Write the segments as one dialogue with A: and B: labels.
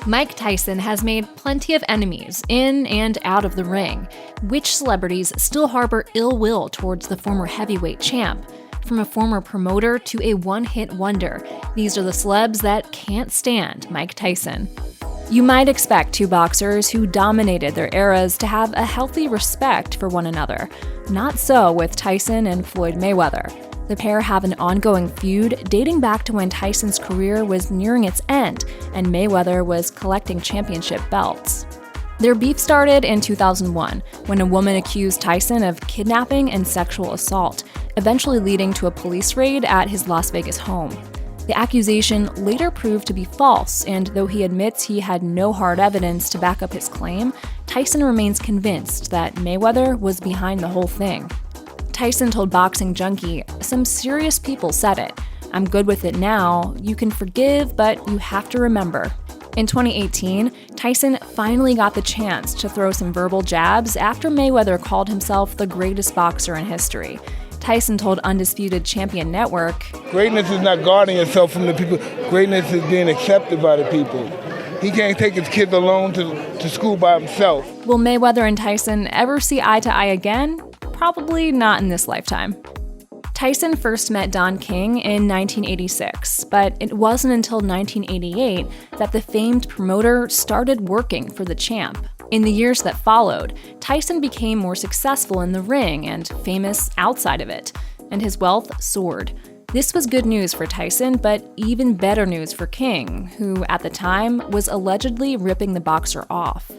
A: Mike Tyson has made plenty of enemies in and out of the ring. Which celebrities still harbor ill will towards the former heavyweight champ? From a former promoter to a one-hit wonder, these are the celebs that can't stand Mike Tyson. You might expect two boxers who dominated their eras to have a healthy respect for one another. Not so with Tyson and Floyd Mayweather. The pair have an ongoing feud dating back to when Tyson's career was nearing its end and Mayweather was collecting championship belts. Their beef started in 2001 when a woman accused Tyson of kidnapping and sexual assault, eventually leading to a police raid at his Las Vegas home. The accusation later proved to be false, and though he admits he had no hard evidence to back up his claim, Tyson remains convinced that Mayweather was behind the whole thing. Tyson told Boxing Junkie, "Some serious people said it. I'm good with it now. You can forgive, but you have to remember." In 2018, Tyson finally got the chance to throw some verbal jabs after Mayweather called himself the greatest boxer in history. Tyson told Undisputed Champion Network,
B: "Greatness is not guarding yourself from the people. Greatness is being accepted by the people. He can't take his kids alone to school by himself."
A: Will Mayweather and Tyson ever see eye to eye again? Probably not in this lifetime. Tyson first met Don King in 1986, but it wasn't until 1988 that the famed promoter started working for the champ. In the years that followed, Tyson became more successful in the ring and famous outside of it, and his wealth soared. This was good news for Tyson, but even better news for King, who at the time was allegedly ripping the boxer off.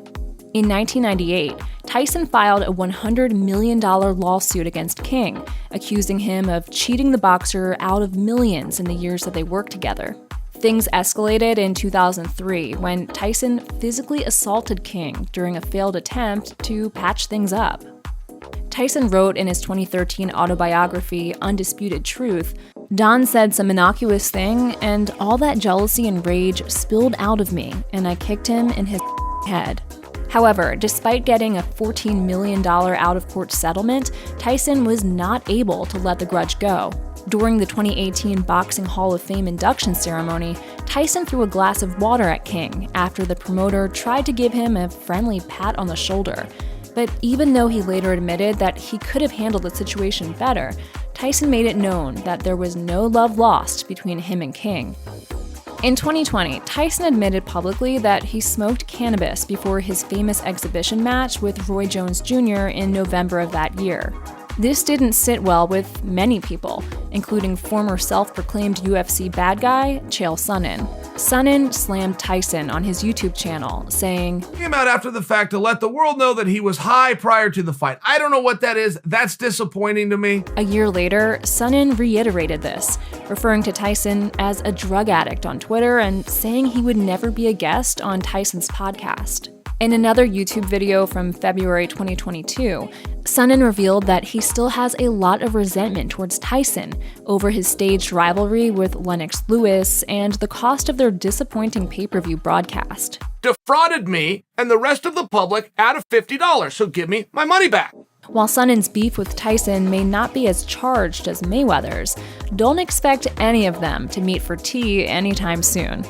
A: In 1998, Tyson filed a $100 million lawsuit against King, accusing him of cheating the boxer out of millions in the years that they worked together. Things escalated in 2003 when Tyson physically assaulted King during a failed attempt to patch things up. Tyson wrote in his 2013 autobiography, Undisputed Truth, "Don said some innocuous thing, and all that jealousy and rage spilled out of me, and I kicked him in his head." However, despite getting a $14 million out-of-court settlement, Tyson was not able to let the grudge go. During the 2018 Boxing Hall of Fame induction ceremony, Tyson threw a glass of water at King after the promoter tried to give him a friendly pat on the shoulder. But even though he later admitted that he could have handled the situation better, Tyson made it known that there was no love lost between him and King. In 2020, Tyson admitted publicly that he smoked cannabis before his famous exhibition match with Roy Jones Jr. in November of that year. This didn't sit well with many people, including former self-proclaimed UFC bad guy, Chael Sonnen. Sonnen slammed Tyson on his YouTube channel, saying,
C: "Came out after the fact to let the world know that he was high prior to the fight. I don't know what that is. That's disappointing to me."
A: A year later, Sonnen reiterated this, referring to Tyson as a drug addict on Twitter and saying he would never be a guest on Tyson's podcast. In another YouTube video from February 2022, Sonnen revealed that he still has a lot of resentment towards Tyson over his staged rivalry with Lennox Lewis and the cost of their disappointing pay-per-view broadcast.
C: "Defrauded me and the rest of the public out of $50, so give me my money back."
A: While Sonnen's beef with Tyson may not be as charged as Mayweather's, don't expect any of them to meet for tea anytime soon.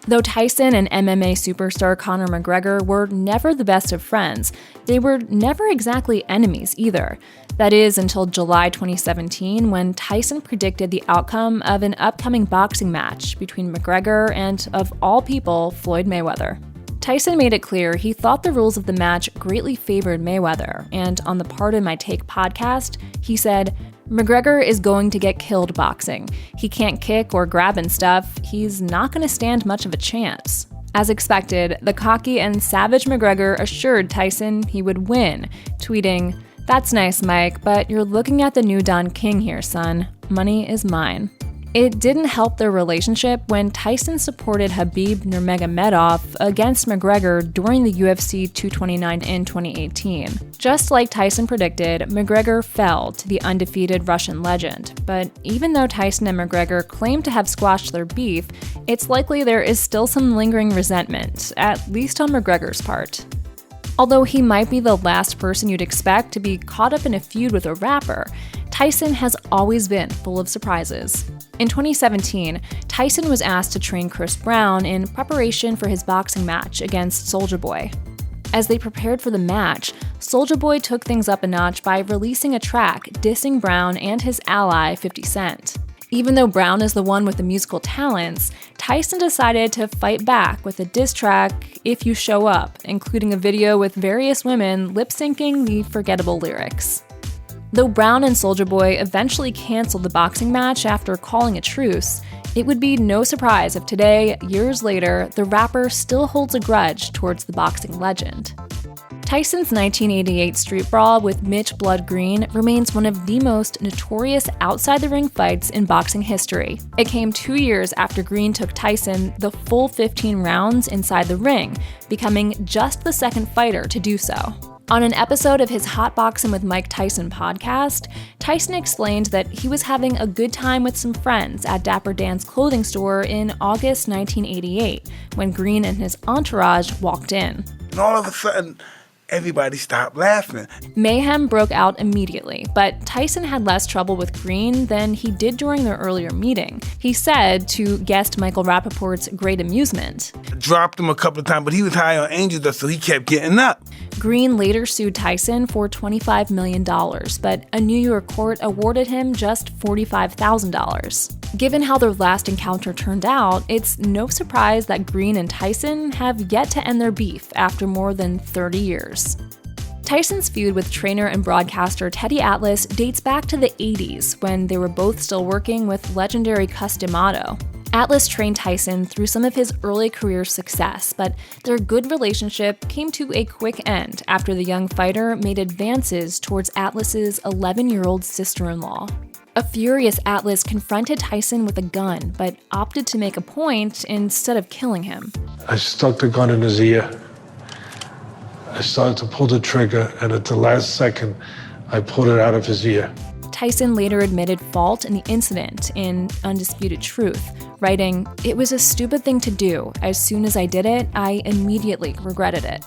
A: Though Tyson and MMA superstar Conor McGregor were never the best of friends, they were never exactly enemies either. That is, until July 2017, when Tyson predicted the outcome of an upcoming boxing match between McGregor and, of all people, Floyd Mayweather. Tyson made it clear he thought the rules of the match greatly favored Mayweather, and on the Pardon My Take podcast, he said, "McGregor is going to get killed boxing. He can't kick or grab and stuff. He's not going to stand much of a chance." As expected, the cocky and savage McGregor assured Tyson he would win, tweeting, "That's nice, Mike, but you're looking at the new Don King here, son. Money is mine." It didn't help their relationship when Tyson supported Khabib Nurmagomedov against McGregor during the UFC 229 in 2018. Just like Tyson predicted, McGregor fell to the undefeated Russian legend. But even though Tyson and McGregor claim to have squashed their beef, it's likely there is still some lingering resentment, at least on McGregor's part. Although he might be the last person you'd expect to be caught up in a feud with a rapper, Tyson has always been full of surprises. In 2017, Tyson was asked to train Chris Brown in preparation for his boxing match against Soulja Boy. As they prepared for the match, Soulja Boy took things up a notch by releasing a track dissing Brown and his ally 50 Cent. Even though Brown is the one with the musical talents, Tyson decided to fight back with a diss track, If You Show Up, including a video with various women lip-syncing the forgettable lyrics. Though Brown and Soulja Boy eventually canceled the boxing match after calling a truce, it would be no surprise if today, years later, the rapper still holds a grudge towards the boxing legend. Tyson's 1988 street brawl with Mitch Blood Green remains one of the most notorious outside-the-ring fights in boxing history. It came 2 years after Green took Tyson the full 15 rounds inside the ring, becoming just the second fighter to do so. On an episode of his Hot Boxing with Mike Tyson podcast, Tyson explained that he was having a good time with some friends at Dapper Dan's clothing store in August 1988, when Green and his entourage walked in.
B: And all of a sudden, everybody stopped laughing.
A: Mayhem broke out immediately, but Tyson had less trouble with Green than he did during their earlier meeting. He said, to guest Michael Rappaport's great amusement,
B: Dropped him a couple of times, but he was high on angel dust, so he kept getting up.
A: Green later sued Tyson for $25 million, but a New York court awarded him just $45,000. Given how their last encounter turned out, it's no surprise that Green and Tyson have yet to end their beef after more than 30 years. Tyson's feud with trainer and broadcaster Teddy Atlas dates back to the 80s, when they were both still working with legendary Cus D'Amato. Atlas trained Tyson through some of his early career success, but their good relationship came to a quick end after the young fighter made advances towards Atlas's 11-year-old sister-in-law. A furious Atlas confronted Tyson with a gun, but opted to make a point instead of killing him.
D: I stuck the gun in his ear. I started to pull the trigger, and at the last second, I pulled it out of his ear.
A: Tyson later admitted fault in the incident in Undisputed Truth, writing, "It was a stupid thing to do. As soon as I did it, I immediately regretted it."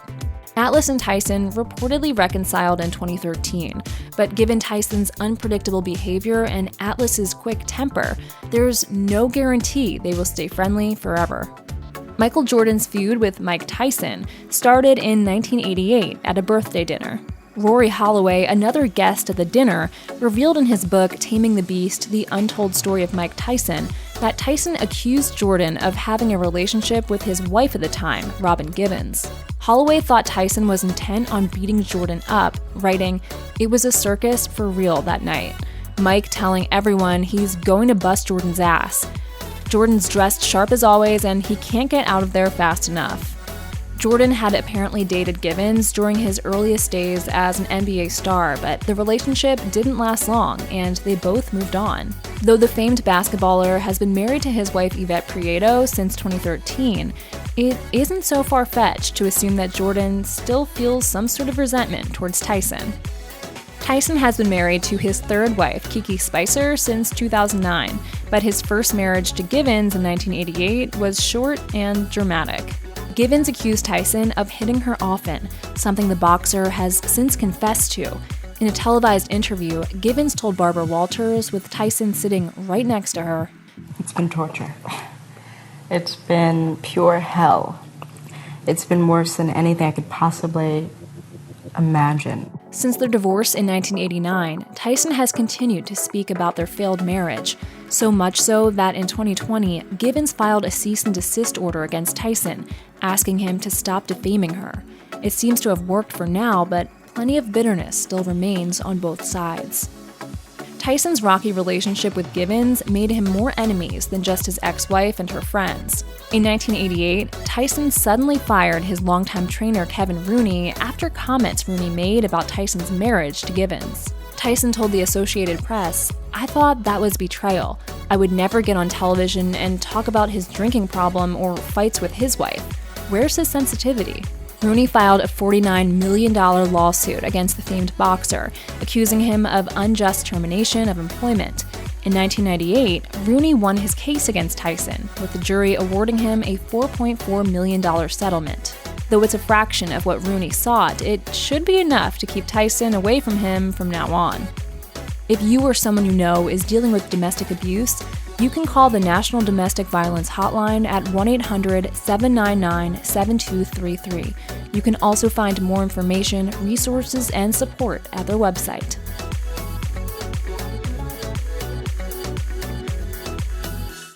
A: Atlas and Tyson reportedly reconciled in 2013, but given Tyson's unpredictable behavior and Atlas's quick temper, there's no guarantee they will stay friendly forever. Michael Jordan's feud with Mike Tyson started in 1988 at a birthday dinner. Rory Holloway, another guest at the dinner, revealed in his book Taming the Beast: The Untold Story of Mike Tyson that Tyson accused Jordan of having a relationship with his wife at the time, Robin Givens. Holloway thought Tyson was intent on beating Jordan up, writing, "It was a circus for real that night. Mike telling everyone he's going to bust Jordan's ass. Jordan's dressed sharp as always and he can't get out of there fast enough." Jordan had apparently dated Givens during his earliest days as an NBA star, but the relationship didn't last long, and they both moved on. Though the famed basketballer has been married to his wife Yvette Prieto since 2013, it isn't so far-fetched to assume that Jordan still feels some sort of resentment towards Tyson. Tyson has been married to his third wife, Kiki Spicer, since 2009, but his first marriage to Givens in 1988 was short and dramatic. Givens accused Tyson of hitting her often, something the boxer has since confessed to. In a televised interview, Givens told Barbara Walters, with Tyson sitting right next to her,
E: "It's been torture. It's been pure hell. It's been worse than anything I could possibly imagine."
A: Since their divorce in 1989, Tyson has continued to speak about their failed marriage, so much so that in 2020, Givens filed a cease and desist order against Tyson, asking him to stop defaming her. It seems to have worked for now, but plenty of bitterness still remains on both sides. Tyson's rocky relationship with Givens made him more enemies than just his ex-wife and her friends. In 1988, Tyson suddenly fired his longtime trainer Kevin Rooney after comments Rooney made about Tyson's marriage to Givens. Tyson told the Associated Press, "I thought that was betrayal. I would never get on television and talk about his drinking problem or fights with his wife. Where's his sensitivity?" Rooney filed a $49 million lawsuit against the famed boxer, accusing him of unjust termination of employment. In 1998, Rooney won his case against Tyson, with the jury awarding him a $4.4 million settlement. Though it's a fraction of what Rooney sought, it should be enough to keep Tyson away from him from now on. If you or someone you know is dealing with domestic abuse, You can call the National Domestic Violence Hotline at 1-800-799-7233. You can also find more information, resources, and support at their website.